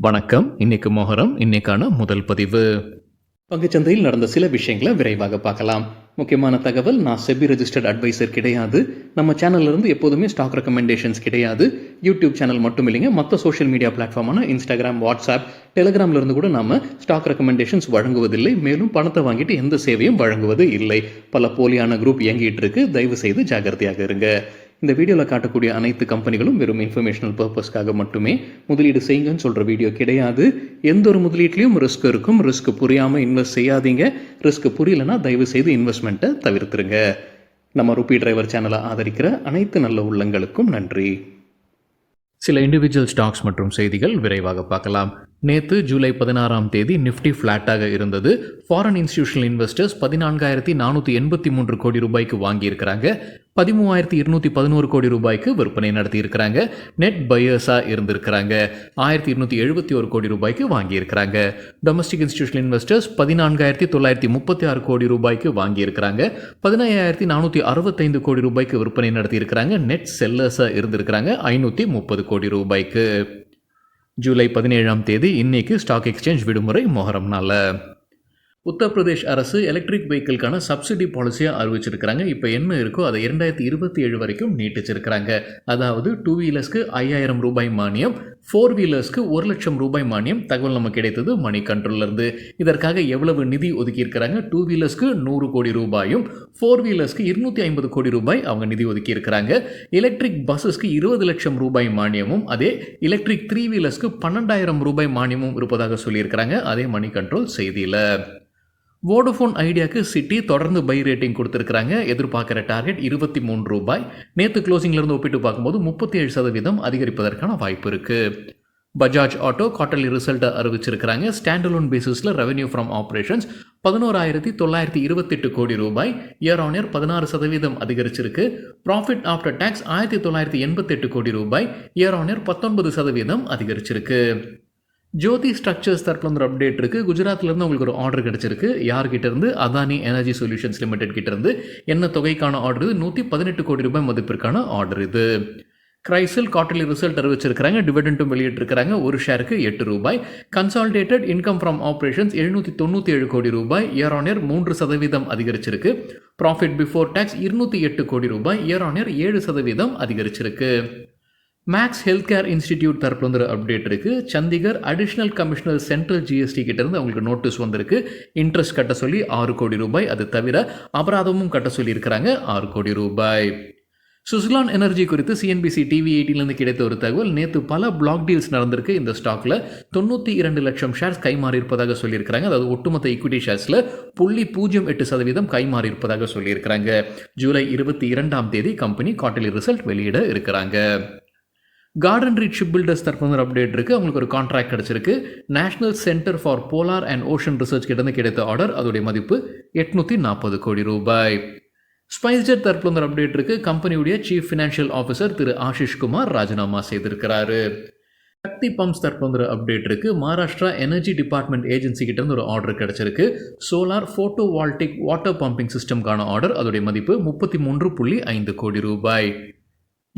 வணக்கம். இன்னைக்கு மொஹரம். இன்னைக்கான முதல் பதிவு. பங்குச்சந்தையில் நடந்த சில விஷயங்களை விரைவாக பார்க்கலாம். முக்கியமான தகவல், நான் செபி ரெஜிஸ்டர்ட் அட்வைசர் கிடையாது. நம்ம சேனல்ல இருந்து எப்போதுமே ஸ்டாக் ரெக்கமெண்டேஷன்ஸ் கிடையாது. யூடியூப் சேனல் மட்டும் இல்லைங்க, மற்ற சோஷியல் மீடியா பிளாட்ஃபார்மான இன்ஸ்டாகிராம், வாட்ஸ்அப், டெலிகிராம்ல இருந்து கூட நாம ஸ்டாக் ரெக்கமெண்டேஷன்ஸ் வழங்குவதில்லை. மேலும் பணத்தை வாங்கிட்டு எந்த சேவையும் வழங்குவது இல்லை. பல போலியான குரூப் இயங்கிட்டு இருக்கு. தயவு செய்து ஜாகிரதையாக இருங்க. இந்த வீடியோவில் காட்டக்கூடிய அனைத்து கம்பெனிகளும் வெறும் இன்ஃபர்மேஷனல் பர்பஸ்க்காக மட்டுமே முதலீடு செய்யுங்கன்னு சொல்கிற வீடியோ கிடையாது. எந்த ஒரு முதலீட்லையும் ரிஸ்க் இருக்கும். ரிஸ்க் புரியாமல் இன்வெஸ்ட் செய்யாதீங்க. ரிஸ்க் புரியலன்னா தயவு செய்து இன்வெஸ்ட்மெண்ட்டை தவிர்த்துருங்க. நம்ம ருபி டிரைவர் சேனலை ஆதரிக்கிற அனைத்து நல்ல உள்ளங்களுக்கும் நன்றி. சில இண்டிவிஜுவல் ஸ்டாக்ஸ் மற்றும் செய்திகள் விரைவாக பார்க்கலாம். நேற்று ஜூலை 16ஆம் தேதி நிஃப்டி ஃப்ளாட்டாக இருந்தது. ஃபாரின் இன்ஸ்டிடியூஷனல் இன்வெஸ்டர்ஸ் 14,483 கோடி ரூபாய்க்கு வாங்கியிருக்கிறாங்க. 13,211 கோடி ரூபாய்க்கு விற்பனை நடத்தியிருக்கிறாங்க. நெட் பையர்ஸாக இருந்திருக்கிறாங்க. 1,271 கோடி ரூபாய்க்கு வாங்கியிருக்கிறாங்க. டொமஸ்டிக் இன்ஸ்டிடியூஷனல் இன்வெஸ்டர்ஸ் 14,936 கோடி ரூபாய்க்கு வாங்கியிருக்கிறாங்க. 15,465 கோடி ரூபாய்க்கு விற்பனை நடத்தியிருக்கிறாங்க. நெட் செல்லர்ஸாக இருந்திருக்கிறாங்க 530 கோடி ரூபாய்க்கு. ஜூலை 17ஆம் தேதி இன்னைக்கு ஸ்டாக் எக்ஸ்சேஞ்ச் விடுமுறை மொஹரம்னால. உத்தரப்பிரதேஷ் அரசு எலக்ட்ரிக் வெஹிக்கிள்கான சப்சிடி பாலிசியாக அறிவிச்சிருக்கிறாங்க. இப்போ என்ன இருக்கோ அதை 2027 வரைக்கும் நீட்டிச்சிருக்கிறாங்க. அதாவது 2 வீலர்ஸ்க்கு 5,000 ரூபாய் மானியம், 4 வீலர்ஸ்க்கு 1,00,000 ரூபாய் மானியம். தகவல் நம்ம கிடைத்தது மணி கண்ட்ரோல்லேருந்து. இதற்காக எவ்வளவு நிதி ஒதுக்கியிருக்கிறாங்க? 2 வீலர்ஸ்க்கு 100 கோடி ரூபாயும், 4 வீலர்ஸ்க்கு 250 கோடி ரூபாய் அவங்க நிதி ஒதுக்கியிருக்கிறாங்க. எலக்ட்ரிக் பஸ்ஸஸ்க்கு 20 லட்சம் ரூபாய் மானியமும், அதே எலக்ட்ரிக் 3 வீலர்ஸ்க்கு 12,000 ரூபாய் மானியமும் இருப்பதாக சொல்லியிருக்கிறாங்க. அதே மணி கண்ட்ரோல் செய்தியில். வோடஃபோன் ஐடியாவுக்கு சிட்டி தொடர்ந்து பை ரேட்டிங் கொடுத்துருக்காங்க. எதிர்பார்க்குற டார்கெட் 23 ரூபாய். நேற்று க்ளோசிங்லேருந்து ஒப்பிட்டு பார்க்கும்போது 37% அதிகரிப்பதற்கான வாய்ப்பு இருக்குது. பஜாஜ் ஆட்டோ குவார்ட்டர்லி ரிசல்ட்டை அறிவிச்சிருக்கிறாங்க. ஸ்டாண்டலோன் பேசிஸில் ரெவென்யூ ஃப்ரம் ஆப்ரேஷன்ஸ் 11,928 கோடி ரூபாய், இயர் ஆன் இயர் 16% அதிகரிச்சிருக்கு. ப்ராஃபிட் ஆஃப்டர் டேக்ஸ் 1,988 கோடி ரூபாய், இயர் ஆன் இயர் 19% அதிகரிச்சிருக்கு. ஜோதி ஸ்ட்ரக்சர்ஸ் தரப்புல ஒரு அப்டேட் இருக்குது. குஜராத்லேருந்து உங்களுக்கு ஒரு ஆர்டர் கிடச்சிருக்கு. யார்கிட்ட இருந்து? அதானி எனர்ஜி சொல்யூஷன்ஸ் லிமிடெட் கிட்ட இருந்து. என்ன தொகைக்கான ஆர்டர் இது? 118 கோடி ரூபாய் மதிப்பிற்கான ஆர்டர் இது. கிரைசில் குவார்ட்டர்லி ரிசல்ட் அறிவிச்சிருக்கிறாங்க. டிவிடெண்டும் வெளியிட்டிருக்கிறாங்க. ஒரு ஷேருக்கு 8 ரூபாய். கன்சாலிடேட்டட் இன்கம் ஃப்ரம் ஆப்ரேஷன்ஸ் 797 கோடி ரூபாய், இயர் ஆன் இயர் 3% அதிகரிச்சிருக்கு. ப்ராஃபிட் பிஃபோர் டேக்ஸ் 208 கோடி ரூபாய், இயர் ஆன் இயர் 7% அதிகரிச்சிருக்கு. மேக்ஸ் ஹெல்த் கேர் இன்ஸ்டிடியூட் தரப்புல வந்து ஒரு அப்டேட் இருக்குது. Chandigarh additional commissioner central GST கிட்டேருந்து அவங்களுக்கு நோட்டீஸ் வந்திருக்கு. இன்ட்ரெஸ்ட் கட்ட சொல்லி 6 கோடி ரூபாய். அது தவிர அபராதமும் கட்ட சொல்லியிருக்கிறாங்க 6 கோடி ரூபாய். சுஸ்லான் எனர்ஜி குறித்து சிஎன்பிசி டிவி 18லேருந்து கிடைத்த ஒரு தகவல். நேற்று பல பிளாக் டீல்ஸ் நடந்திருக்கு. இந்த ஸ்டாக்கில் 92 லட்சம் ஷேர்ஸ் கைமாறி இருப்பதாக சொல்லியிருக்கிறாங்க. அதாவது ஒட்டுமொத்த ஈக்விட்டி ஷேர்ஸில் 0.08% கைமாறி இருப்பதாக சொல்லியிருக்கிறாங்க. ஜூலை 22ஆம் தேதி கம்பெனி குவார்ட்டர்லி ரிசல்ட் வெளியிட இருக்கிறாங்க. கார்டன் ரீட் ஷிப் பில்டர்ஸ் தரப்பு ஒரு அப்டேட் இருக்குது. அவங்களுக்கு ஒரு கான்ட்ராக்ட் கிடச்சிருக்கு. National centre for polar and ocean research கிட்ட கிடைத்த ஆர்டர். அதோடைய மதிப்பு 840 கோடி ரூபாய். ஸ்பைஸ்ஜெட் தரப்புல ஒரு அப்டேட் இருக்குது. கம்பெனியுடைய சீஃப் ஃபினான்ஷியல் ஆஃபீஸர் திரு ஆஷிஷ் குமார் ராஜினாமா செய்திருக்கிறாரு. சக்தி பம்ப்ஸ் தரப்புல ஒரு அப்டேட் இருக்குது. மகாராஷ்டிரா எனர்ஜி டிபார்ட்மெண்ட் ஏஜென்சி கிட்ட இருந்து ஒரு ஆர்டர் கிடச்சிருக்கு. Solar photovoltaic water pumping சிஸ்டம்கான ஆர்டர். அதோடைய மதிப்பு 33.5 கோடி ரூபாய்.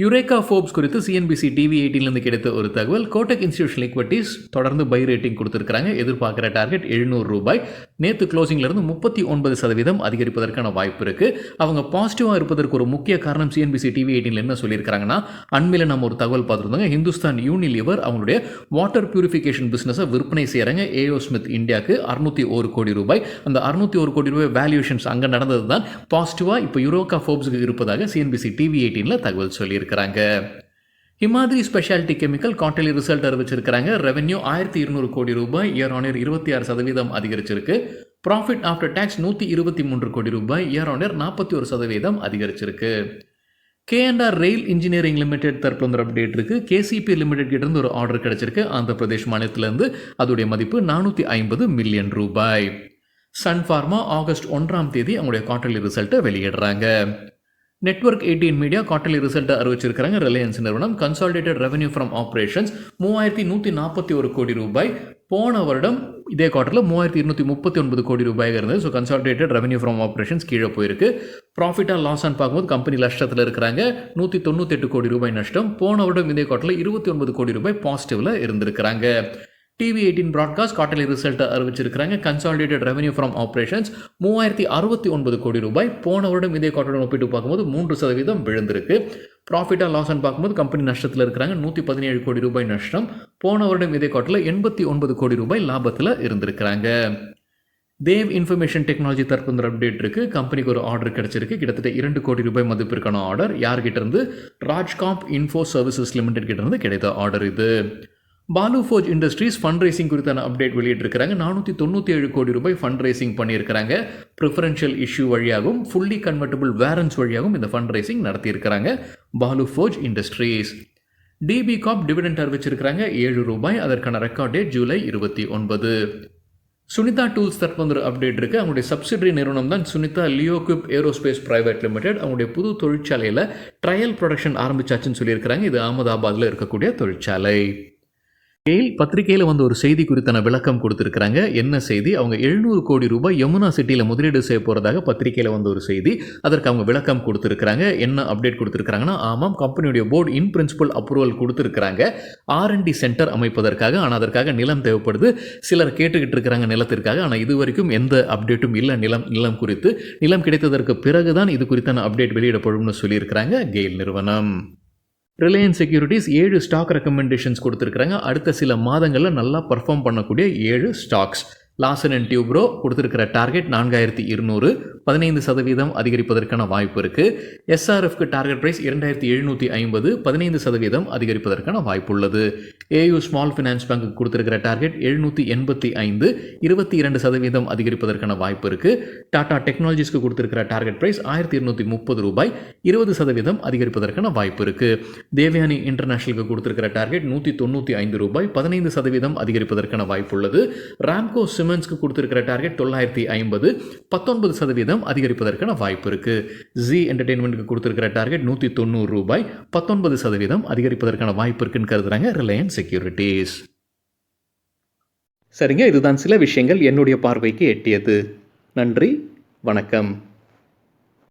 யுரேகா ஃபோர்ப்ஸ் குறித்து சிஎன்பிசி டிவி 18லேருந்து கிடைத்த ஒரு தகவல். கோட்டக் இன்ஸ்டிடியூஷனல் ஈக்விட்டிஸ் தொடர்ந்து பை ரேட்டிங் கொடுத்துருக்காங்க. எதிர்பார்க்குற டார்கெட் 700 ரூபாய். நேற்று க்ளோசிங்லேருந்து 39% அதிகரிப்பதற்கான வாய்ப்பு இருக்குது. அவங்க பாசிட்டிவாக இருப்பதற்கு ஒரு முக்கிய காரணம் சிஎன்பிசி டிவி 18ல என்ன சொல்லியிருக்காங்கன்னா, அண்மையில் நம்ம ஒரு தகவல் பார்த்துருந்தோங்க. ஹிந்துஸ்தான் யூனிலிவர் அவங்களுடைய வாட்டர் பியூரிஃபிகேஷன் பிஸ்னஸை விற்பனை செய்கிறாங்க. ஏஓ ஸ்மித் இந்தியாவுக்கு 601 கோடி ரூபாய். அந்த 601 கோடி ரூபாய் வேல்யூஷன்ஸ் அங்கே நடந்தது தான் பாசிட்டிவாக இப்போ யுரோகா ஃபோர்ப்ஸுக்கு இருப்பதாக சிஎன்பிசி டிவி 18ல தகவல் சொல்லியிருக்காங்க. Himadri speciality chemical quarterly result அறிவிச்சிருக்கிறாங்க. ரெவென்யூ 1,200 கோடி ரூபாய், இயர் ஆன் இயர் 26% அதிகரிச்சிருக்கு. ப்ராஃபிட் ஆஃப்டர் டேக்ஸ் 123 கோடி ரூபாய், இயர் ஆன் இயர் 41% அதிகரிச்சிருக்கு. K&R ரெயில் இன்ஜினியரிங் லிமிடெட் தரப்புல ஒரு அப்டேட் இருக்குது. கேசிபி லிமிடெட் கிட்ட இருந்து ஒரு ஆர்டர் கிடைச்சிருக்கு. ஆந்திர பிரதேஷ் மாநிலத்திலிருந்து. அதோடைய மதிப்பு 450 மில்லியன் ரூபாய். சன் ஃபார்மா ஆகஸ்ட் 1ஆம் தேதி அவங்களுடைய குவார்ட்டர்லி ரிசல்ட்டை வெளியிடுறாங்க. நெட்வொர்க் 18 மீடியா குவார்ட்டர்லி ரிசல்ட்டை அறிவிச்சிருக்கிறாங்க. ரிலையன்ஸ் நிறுவனம் கன்சாலிடேட்டட் ரெவென்யூ ஃப்ரம் ஆப்ரேஷன்ஸ் 3,141 கோடி ரூபாய். போன வருடம் இதே குவார்ட்டரில் 3,239 கோடி ரூபாயாக இருந்தது. So consolidated revenue from operations கீழே போயிருக்கு. ப்ராஃபிட்டாக லாஸான்னு பார்க்கும்போது கம்பெனி நஷ்டத்தில் இருக்கிறாங்க. 198 கோடி ரூபாய் நஷ்டம். போன வருடம் இதே குவார்ட்டரில் 29 கோடி ரூபாய் பாசிட்டிவில் இருந்திருக்கிறாங்க. TV18 ப்ராட்காஸ்ட் குவார்டர்லி ரிசல்ட்டை அறிவிச்சிருக்கிறாங்க. கன்சாலிடேட்டட் ரெவன்யூ ஃப்ரம் ஆப்ரேஷன்ஸ் 3069 கோடி ரூபாய். போன வருடம் இதே குவார்டருடன் ஒப்பிட்டு பார்க்கும்போது 3% விழுந்திருக்கு. ப்ராஃபிட் ஆர் லாஸ் பார்க்கும்போது கம்பெனி நஷ்டத்தில் இருக்கிறாங்க. 117 கோடி ரூபாய் நஷ்டம். போன வருடம் இதே குவார்டரில் 89 கோடி ரூபாய் லாபத்தில் இருந்திருக்கிறாங்க. தேவ் இன்ஃபர்மேஷன் டெக்னாலஜி தரப்பு அப்டேட் இருக்கு. கம்பெனிக்கு ஒரு ஆர்டர் கிடைச்சிருக்கு. கிட்டத்தட்ட 2 கோடி ரூபாய் மதிப்பிற்கான ஆர்டர். யார்கிட்ட இருந்து? ராஜ்காம்ப் இன்ஃபோ சர்வீசஸ் லிமிடெட் கிட்ட இருந்து கிடைத்த ஆர்டர் இது. Balu Forge Industries fund raising குறித்தான அப்டேட் வெளியிட்டிருக்கிறாங்க. 497 கோடி ரூபாய் ஃபண்ட் ரைசிங் பண்ணியிருக்கிறாங்க. ப்ரிஃபரன்ஷியல் இஷ்யூ வழியாகவும் ஃபுல்லி கன்வெர்ட்டபிள் வேரன்ஸ் வழியாகவும் இந்த ஃபண்ட் ரைசிங் நடத்தியிருக்கிறாங்க Balu Forge Industries. DB Corp dividend அறிவிச்சிருக்கிறாங்க 7 ரூபாய். அதற்கான record date July 29. Sunita tools தற்போது அப்டேட் இருக்குது. அவங்களுடைய சப்சிடரி நிறுவனம் தான் சுனிதா லியோகுப் ஏரோஸ்பேஸ் பிரைவேட் லிமிடெட். அவங்களுடைய புது தொழிற்சாலையில் ட்ரையல் ப்ரொடக்ஷன் ஆரம்பிச்சாச்சுன்னு சொல்லியிருக்கிறாங்க. இது அகமதாபாத்தில் இருக்கக்கூடிய தொழிற்சாலை. கெயில் பத்திரிகையில் வந்து ஒரு செய்தி குறித்தான விளக்கம் கொடுத்துருக்காங்க. என்ன செய்தி? அவங்க 700 கோடி ரூபாய் யமுனா சிட்டியில் முதலீடு செய்ய போகிறதாக பத்திரிகையில் வந்து ஒரு செய்தி. அதற்கு அவங்க விளக்கம் கொடுத்துருக்காங்க. என்ன அப்டேட் கொடுத்துருக்காங்கன்னா, ஆமாம், கம்பெனியுடைய போர்டு இன் பிரின்சிபல் அப்ரூவல் கொடுத்துருக்காங்க R&D சென்டர் அமைப்பதற்காக. ஆனால் அதற்காக நிலம் தேவைப்படுது. சிலர் கேட்டுக்கிட்டு இருக்கிறாங்க நிலத்திற்காக. ஆனால் இது வரைக்கும் எந்த அப்டேட்டும் இல்லை நிலம் குறித்து. நிலம் கிடைத்ததற்கு பிறகுதான் இது குறித்தான அப்டேட் வெளியிடப்படும்னு சொல்லியிருக்கிறாங்க கெயில் நிறுவனம். ரிலையன்ஸ் செக்யூரிட்டிஸ் 7 ஸ்டாக் ரெக்கமெண்டேஷன்ஸ் கொடுத்துருக்குறாங்க. அடுத்த சில மாதங்களில் நல்லா பர்ஃபார்ம் பண்ணக்கூடிய 7 ஸ்டாக்ஸ். லாசன் அண்ட் டியூப்ரோ கொடுத்துருக்கிற டார்கெட் 4200, 15% அதிகரிப்பதற்கான வாய்ப்பு இருக்குது. SRFக்கு டார்கெட் ப்ரைஸ் 2750, 15% அதிகரிப்பதற்கான வாய்ப்பு உள்ளது. AU ஸ்மால் ஃபினான்ஸ் பேங்க்கு கொடுத்துருக்கிற டார்கெட் 785, 22% அதிகரிப்பதற்கான வாய்ப்பு இருக்குது. டாடா டெக்னாலஜிஸ்க்கு கொடுத்துருக்கிற டார்கெட் ப்ரைஸ் 1230 ரூபாய், 20% அதிகரிப்பதற்கான வாய்ப்பு இருக்குது. தேவயானி இன்டர்நேஷனலுக்கு கொடுத்துருக்கிற டார்கெட் 195 ரூபாய், 15% அதிகரிப்பதற்கான வாய்ப்பு உள்ளது. ராம்கோ சிமெண்ட்ஸ்க்கு கொடுத்துருக்கிற டார்கெட் 950, 19% அதிகரிப்பதற்கான வாய்ப்பு இருக்கு. ஜி என்டர்டெயின்மெண்ட்க்கு கொடுத்துருக்கிற டார்கெட் 190 ரூபாய், 19% அதிகரிப்பதற்கான வாய்ப்பு இருக்குன்னு கருதுறாங்க ரிலையன்ஸ் செக்யூரிட்டிஸ். சரிங்க, இதுதான் சில விஷயங்கள் என்னுடைய பார்வைக்கு எட்டியது. நன்றி, வணக்கம்.